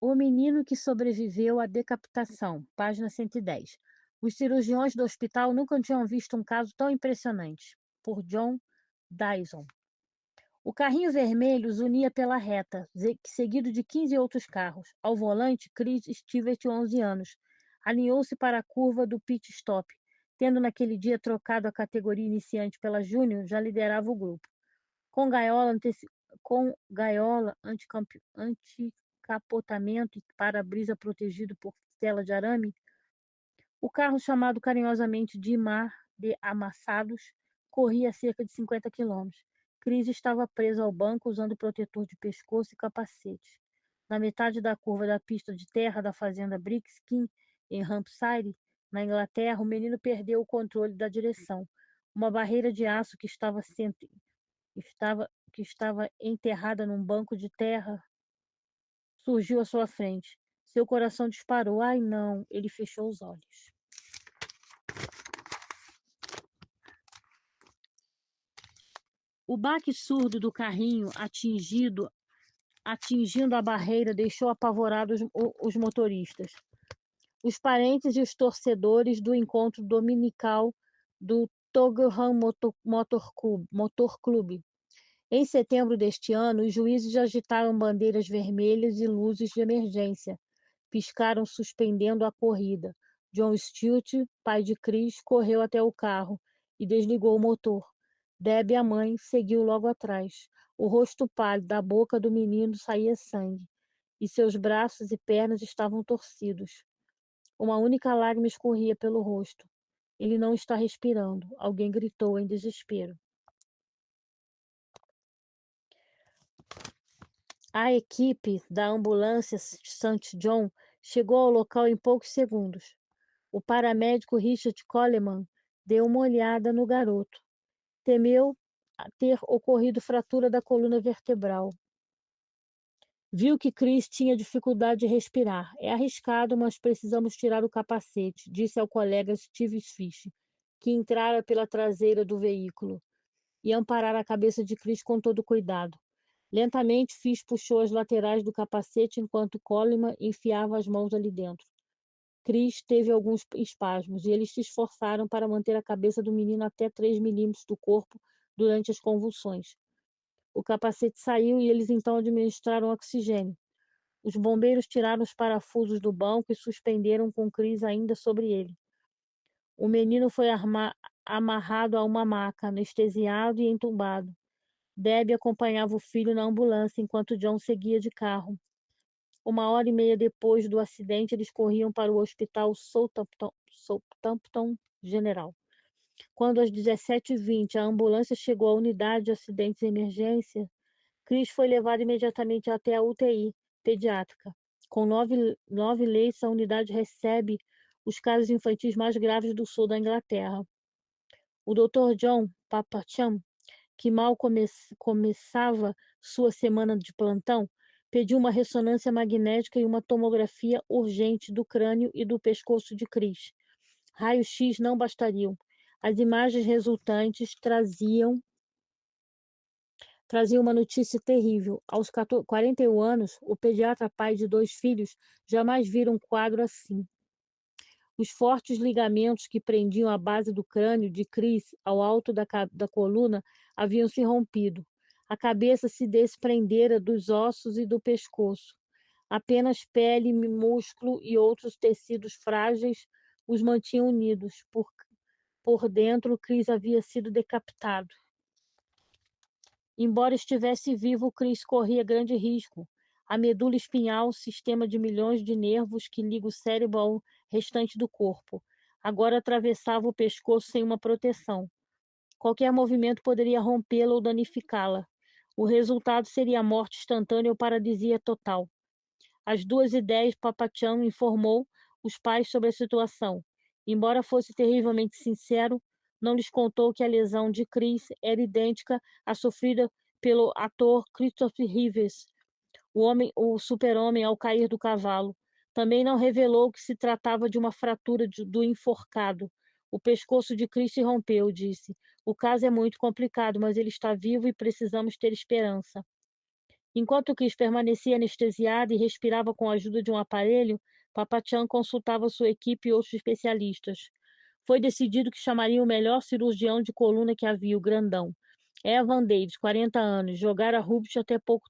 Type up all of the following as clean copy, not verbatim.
O menino que sobreviveu à decapitação, página 110. Os cirurgiões do hospital nunca tinham visto um caso tão impressionante. Por John Dyson. O carrinho vermelho os unia pela reta, seguido de 15 outros carros. Ao volante, Chris Stewart, 11 anos, alinhou-se para a curva do pit stop. Tendo naquele dia trocado a categoria iniciante pela Júnior, já liderava o grupo. Com gaiola anticapotamento e para-brisa protegido por tela de arame, o carro, chamado carinhosamente de Mar de Amassados, corria a cerca de 50 quilômetros. Chris estava preso ao banco usando protetor de pescoço e capacete. Na metade da curva da pista de terra da fazenda Brixkin, em Hampshire, na Inglaterra, o menino perdeu o controle da direção. Uma barreira de aço que estava enterrada num banco de terra surgiu à sua frente. Seu coração disparou. Ai, não! Ele fechou os olhos. O baque surdo do carrinho atingindo a barreira deixou apavorados os motoristas, os parentes e os torcedores do encontro dominical do Tottenham Motor Clube. Em setembro deste ano, os juízes agitaram bandeiras vermelhas e luzes de emergência. Piscaram suspendendo a corrida. John Stewart, pai de Chris, correu até o carro e desligou o motor. Debbie, a mãe, seguiu logo atrás. O rosto pálido da boca do menino saía sangue, e seus braços e pernas estavam torcidos. Uma única lágrima escorria pelo rosto. Ele não está respirando, alguém gritou em desespero. A equipe da ambulância St. John chegou ao local em poucos segundos. O paramédico Richard Coleman deu uma olhada no garoto. Temeu ter ocorrido fratura da coluna vertebral. Viu que Chris tinha dificuldade de respirar. É arriscado, mas precisamos tirar o capacete, disse ao colega Steve Fish, que entrara pela traseira do veículo, e amparar a cabeça de Chris com todo cuidado. Lentamente, Fish puxou as laterais do capacete enquanto Coleman enfiava as mãos ali dentro. Chris teve alguns espasmos e eles se esforçaram para manter a cabeça do menino até 3 milímetros do corpo durante as convulsões. O capacete saiu e eles então administraram oxigênio. Os bombeiros tiraram os parafusos do banco e suspenderam com Chris ainda sobre ele. O menino foi amarrado a uma maca, anestesiado e entubado. Debbie acompanhava o filho na ambulância enquanto John seguia de carro. 1 hora e meia depois do acidente, eles corriam para o hospital Southampton General. Quando às 17h20 a ambulância chegou à unidade de acidentes e emergência, Chris foi levado imediatamente até a UTI pediátrica. Com 9 leitos, a unidade recebe os casos infantis mais graves do sul da Inglaterra. O Dr. John Papacham, que mal começava sua semana de plantão, pediu uma ressonância magnética e uma tomografia urgente do crânio e do pescoço de Chris. Raio-X não bastariam. As imagens resultantes traziam uma notícia terrível. Aos 41 anos, o pediatra pai de 2 filhos jamais vira um quadro assim. Os fortes ligamentos que prendiam a base do crânio de Chris ao alto da coluna haviam se rompido. A cabeça se desprendera dos ossos e do pescoço. Apenas pele, músculo e outros tecidos frágeis os mantinham unidos. Por dentro, Chris havia sido decapitado. Embora estivesse vivo, Chris corria grande risco. A medula espinhal, sistema de milhões de nervos que liga o cérebro ao restante do corpo, agora atravessava o pescoço sem uma proteção. Qualquer movimento poderia rompê-la ou danificá-la. O resultado seria a morte instantânea ou paralisia total. Às 2h10, Papacham informou os pais sobre a situação. Embora fosse terrivelmente sincero, não lhes contou que a lesão de Chris era idêntica à sofrida pelo ator Christopher Reeves, o super-homem ao cair do cavalo. Também não revelou que se tratava de uma fratura do enforcado. O pescoço de Chris se rompeu, disse. O caso é muito complicado, mas ele está vivo e precisamos ter esperança. Enquanto Chris permanecia anestesiado e respirava com a ajuda de um aparelho, Papachan consultava sua equipe e outros especialistas. Foi decidido que chamariam o melhor cirurgião de coluna que havia, o grandão. Evan Davis, 40 anos, jogara rugby até pouco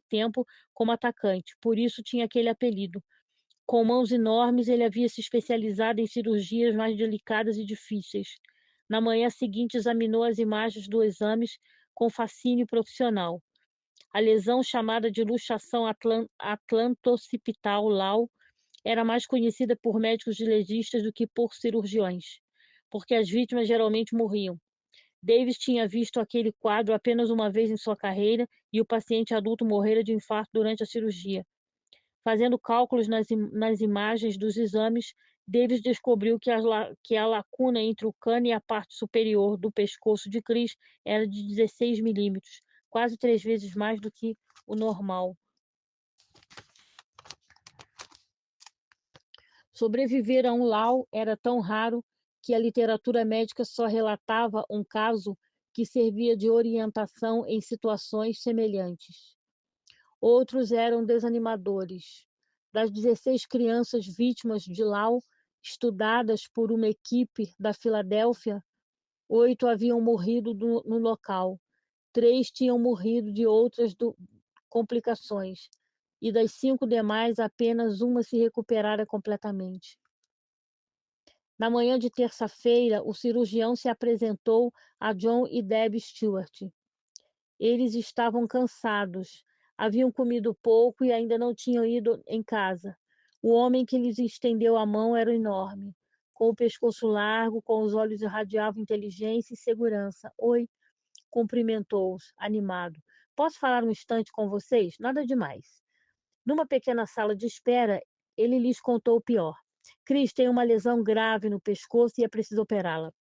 tempo como atacante, por isso tinha aquele apelido. Com mãos enormes, ele havia se especializado em cirurgias mais delicadas e difíceis. Na manhã seguinte, examinou as imagens dos exames com fascínio profissional. A lesão chamada de luxação atlantocipital LAU era mais conhecida por médicos legistas do que por cirurgiões, porque as vítimas geralmente morriam. Davis tinha visto aquele quadro apenas uma vez em sua carreira e o paciente adulto morrera de infarto durante a cirurgia. Fazendo cálculos nas imagens dos exames, Davis descobriu que a lacuna entre o cano e a parte superior do pescoço de Chris era de 16 milímetros, quase 3 vezes mais do que o normal. Sobreviver a um LAU era tão raro que a literatura médica só relatava um caso que servia de orientação em situações semelhantes. Outros eram desanimadores. Das 16 crianças vítimas de LAU, estudadas por uma equipe da Filadélfia, 8 haviam morrido no local. 3 tinham morrido de outras complicações. E das 5 demais, apenas uma se recuperara completamente. Na manhã de terça-feira, o cirurgião se apresentou a John e Debbie Stewart. Eles estavam cansados, haviam comido pouco e ainda não tinham ido em casa. O homem que lhes estendeu a mão era enorme, com o pescoço largo, com os olhos irradiavam inteligência e segurança. Oi, cumprimentou-os, animado. Posso falar um instante com vocês? Nada demais. Numa pequena sala de espera, ele lhes contou o pior. Chris tem uma lesão grave no pescoço e é preciso operá-la.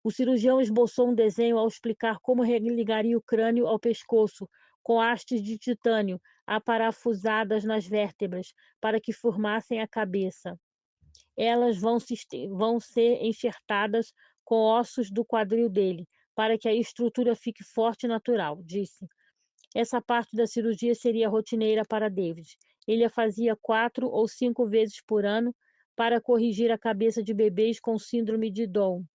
O cirurgião esboçou um desenho ao explicar como religaria o crânio ao pescoço, com hastes de titânio aparafusadas nas vértebras, para que formassem a cabeça. Elas vão ser enxertadas com ossos do quadril dele, para que a estrutura fique forte e natural, disse. Essa parte da cirurgia seria rotineira para David. Ele a fazia 4 ou 5 vezes por ano para corrigir a cabeça de bebês com síndrome de Down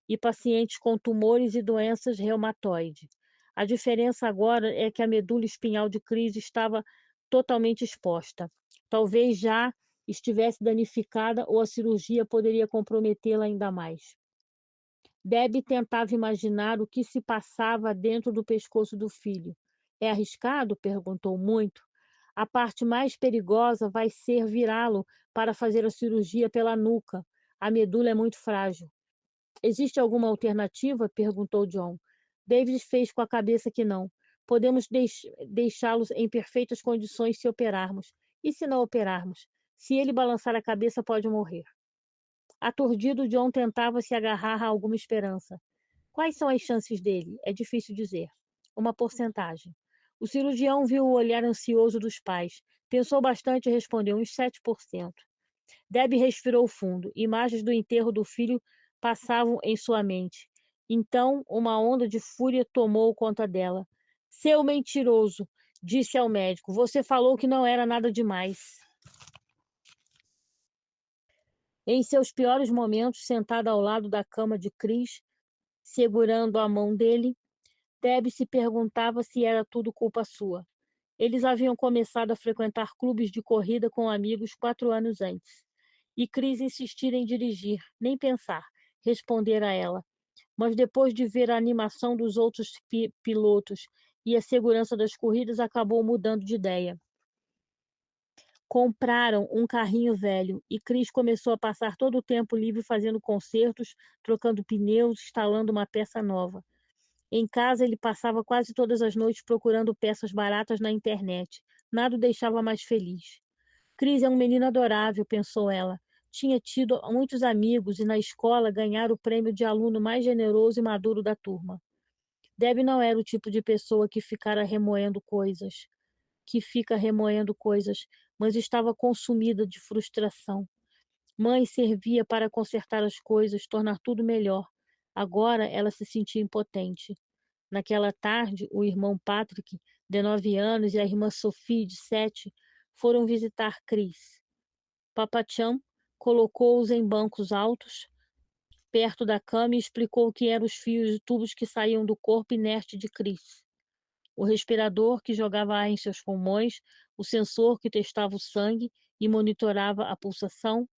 e pacientes com tumores e doenças reumatoide. A diferença agora é que a medula espinhal de Chris estava totalmente exposta. Talvez já estivesse danificada ou a cirurgia poderia comprometê-la ainda mais. Debbie tentava imaginar o que se passava dentro do pescoço do filho. É arriscado? Perguntou muito. A parte mais perigosa vai ser virá-lo para fazer a cirurgia pela nuca. A medula é muito frágil. Existe alguma alternativa? Perguntou John. David fez com a cabeça que não. Podemos deixá-los em perfeitas condições se operarmos. E se não operarmos? Se ele balançar a cabeça, pode morrer. Aturdido, John tentava se agarrar a alguma esperança. Quais são as chances dele? É difícil dizer. Uma porcentagem. O cirurgião viu o olhar ansioso dos pais. Pensou bastante e respondeu uns 7%. Debbie respirou fundo. Imagens do enterro do filho passavam em sua mente. Então, uma onda de fúria tomou conta dela. Seu mentiroso, disse ao médico. Você falou que não era nada demais. Em seus piores momentos, sentada ao lado da cama de Chris, segurando a mão dele, Debbie se perguntava se era tudo culpa sua. Eles haviam começado a frequentar clubes de corrida com amigos 4 anos antes. E Chris insistira em dirigir, nem pensar, responder a ela. Mas depois de ver a animação dos outros pilotos e a segurança das corridas, acabou mudando de ideia. Compraram um carrinho velho e Chris começou a passar todo o tempo livre fazendo consertos, trocando pneus, instalando uma peça nova. Em casa, ele passava quase todas as noites procurando peças baratas na internet. Nada o deixava mais feliz. Chris é um menino adorável, pensou ela. Tinha tido muitos amigos e na escola ganhara o prêmio de aluno mais generoso e maduro da turma. Debbie não era o tipo de pessoa que fica remoendo coisas, mas estava consumida de frustração. Mãe servia para consertar as coisas, tornar tudo melhor. Agora ela se sentia impotente. Naquela tarde, o irmão Patrick de 9 anos, e a irmã Sophie, de 7, foram visitar Chris. Papacham colocou-os em bancos altos, perto da cama, e explicou o que eram os fios e tubos que saíam do corpo inerte de Chris. O respirador que jogava ar em seus pulmões, o sensor que testava o sangue e monitorava a pulsação,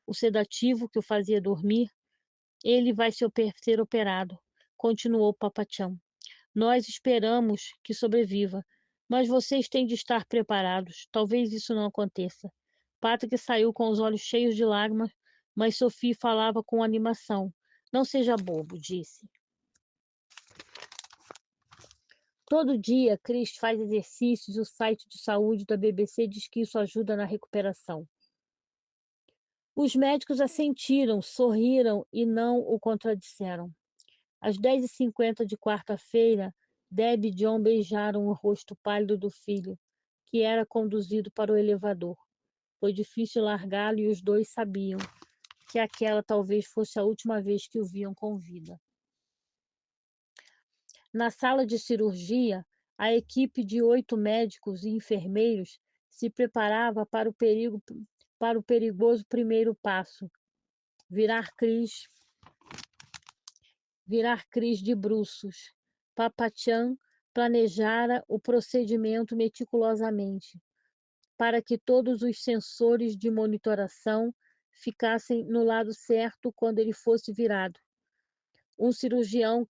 o sedativo que o fazia dormir. Ele vai ser operado, continuou Papacham. Nós esperamos que sobreviva, mas vocês têm de estar preparados. Talvez isso não aconteça. Patrick saiu com os olhos cheios de lágrimas, mas Sophie falava com animação. Não seja bobo, disse. Todo dia, Chris faz exercícios e o site de saúde da BBC diz que isso ajuda na recuperação. Os médicos assentiram, sorriram e não o contradisseram. Às 10h50 de quarta-feira, Deb e John beijaram o rosto pálido do filho, que era conduzido para o elevador. Foi difícil largá-lo e os dois sabiam que aquela talvez fosse a última vez que o viam com vida. Na sala de cirurgia, a equipe de 8 médicos e enfermeiros se preparava para o perigoso primeiro passo, virar Chris de bruços. Papacham planejara o procedimento meticulosamente, para que todos os sensores de monitoração ficassem no lado certo quando ele fosse virado. Um cirurgião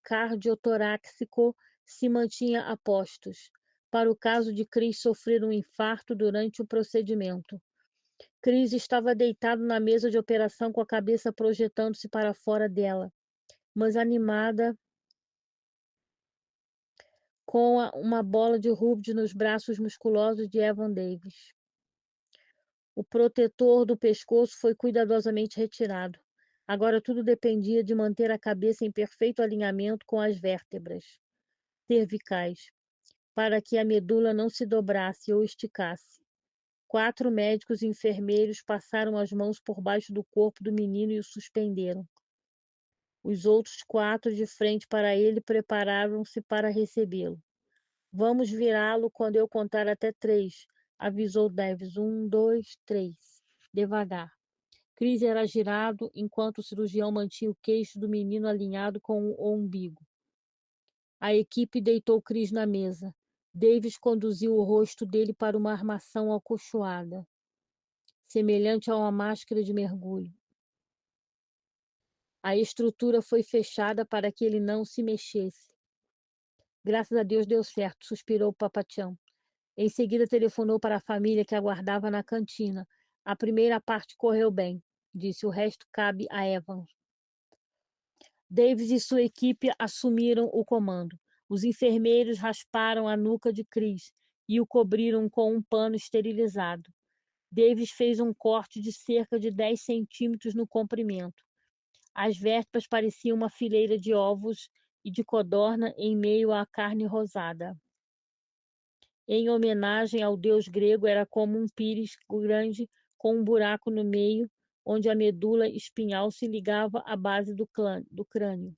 cardiotorácico se mantinha a postos, para o caso de Chris sofrer um infarto durante o procedimento. Chris estava deitado na mesa de operação com a cabeça projetando-se para fora dela, mas animada, com uma bola de rubis nos braços musculosos de Evan Davis. O protetor do pescoço foi cuidadosamente retirado. Agora tudo dependia de manter a cabeça em perfeito alinhamento com as vértebras cervicais, para que a medula não se dobrasse ou esticasse. 4 médicos e enfermeiros passaram as mãos por baixo do corpo do menino e o suspenderam. Os outros 4 de frente para ele prepararam-se para recebê-lo. Vamos virá-lo quando eu contar até 3, avisou Davis. 1, 2, 3. Devagar. Chris era girado enquanto o cirurgião mantinha o queixo do menino alinhado com o umbigo. A equipe deitou Chris na mesa. Davis conduziu o rosto dele para uma armação acolchoada, semelhante a uma máscara de mergulho. A estrutura foi fechada para que ele não se mexesse. Graças a Deus deu certo, suspirou Papacham. Em seguida telefonou para a família que aguardava na cantina. A primeira parte correu bem, disse. O resto cabe a Evans. Davis e sua equipe assumiram o comando. Os enfermeiros rasparam a nuca de Chris e o cobriram com um pano esterilizado. Davis fez um corte de cerca de 10 centímetros no comprimento. As vértebras pareciam uma fileira de ovos e de codorna em meio à carne rosada. Em homenagem ao deus grego, era como um pires grande com um buraco no meio, onde a medula espinhal se ligava à base do crânio.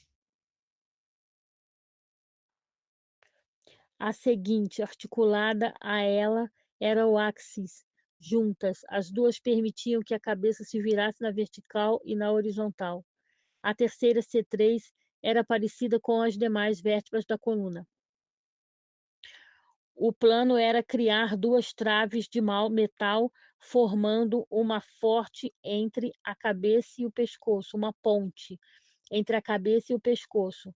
A seguinte, articulada a ela, era o áxis. Juntas, as duas permitiam que a cabeça se virasse na vertical e na horizontal. A terceira C3 era parecida com as demais vértebras da coluna. O plano era criar 2 traves de metal, formando uma forte entre a cabeça e o pescoço, uma ponte entre a cabeça e o pescoço.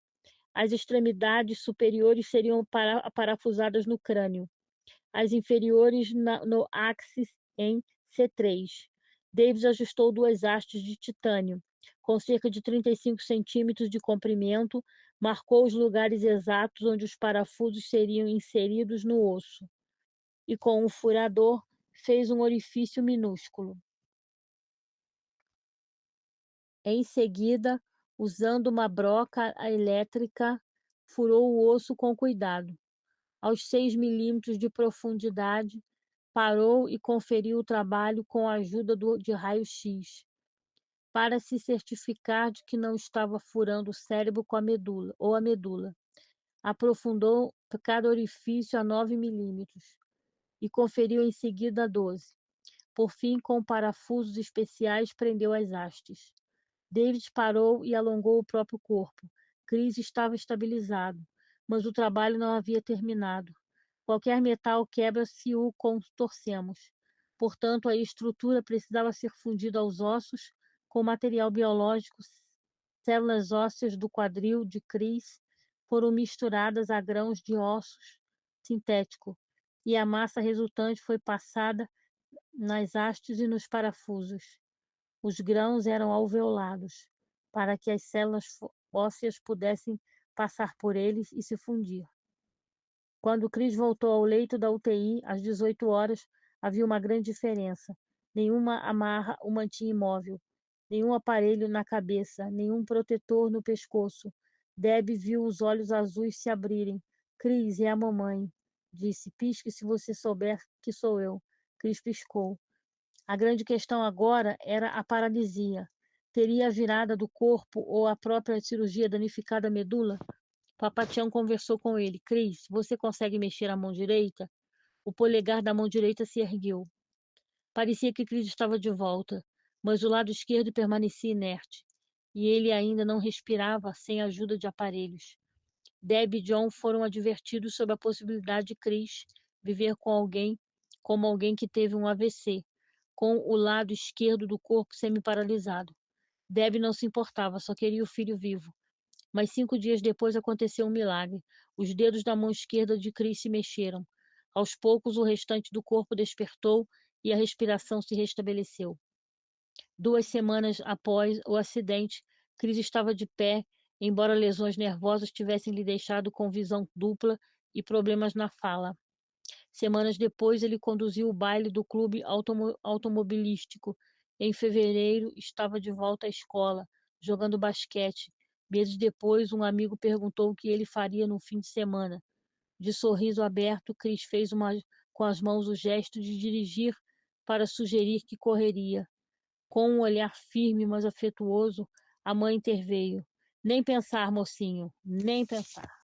As extremidades superiores seriam parafusadas no crânio, as inferiores no áxis em C3. Davis ajustou 2 hastes de titânio, com cerca de 35 centímetros de comprimento, marcou os lugares exatos onde os parafusos seriam inseridos no osso e, com um furador, fez um orifício minúsculo. Em seguida, usando uma broca elétrica, furou o osso com cuidado. Aos 6 milímetros de profundidade, parou e conferiu o trabalho com a ajuda de raio-x, para se certificar de que não estava furando o cérebro com a medula. aprofundou cada orifício a 9 milímetros e conferiu em seguida 12. Por fim, com parafusos especiais, prendeu as hastes. David parou e alongou o próprio corpo. Chris estava estabilizado, mas o trabalho não havia terminado. Qualquer metal quebra se o contorcemos. Portanto, a estrutura precisava ser fundida aos ossos com material biológico. Células ósseas do quadril de Chris foram misturadas a grãos de ossos sintético, e a massa resultante foi passada nas hastes e nos parafusos. Os grãos eram alveolados, para que as células ósseas pudessem passar por eles e se fundir. Quando Chris voltou ao leito da UTI, às 18 horas, havia uma grande diferença. Nenhuma amarra o mantinha imóvel, nenhum aparelho na cabeça, nenhum protetor no pescoço. Debbie viu os olhos azuis se abrirem. Chris, é a mamãe, disse. Pisque se você souber que sou eu. Chris piscou. A grande questão agora era a paralisia. Teria a virada do corpo ou a própria cirurgia danificado a medula? Papatião conversou com ele. Chris, você consegue mexer a mão direita? O polegar da mão direita se ergueu. Parecia que Chris estava de volta, mas o lado esquerdo permanecia inerte, e ele ainda não respirava sem a ajuda de aparelhos. Deb e John foram advertidos sobre a possibilidade de Chris viver como alguém que teve um AVC, com o lado esquerdo do corpo semi-paralisado. Deb não se importava, só queria o filho vivo. Mas 5 dias depois aconteceu um milagre. Os dedos da mão esquerda de Chris se mexeram. Aos poucos, o restante do corpo despertou e a respiração se restabeleceu. 2 semanas após o acidente, Chris estava de pé, embora lesões nervosas tivessem lhe deixado com visão dupla e problemas na fala. Semanas depois, ele conduziu o baile do clube automobilístico. Em fevereiro, estava de volta à escola, jogando basquete. Meses depois, um amigo perguntou o que ele faria no fim de semana. De sorriso aberto, Chris fez com as mãos o gesto de dirigir para sugerir que correria. Com um olhar firme, mas afetuoso, a mãe interveio. Nem pensar, mocinho, nem pensar.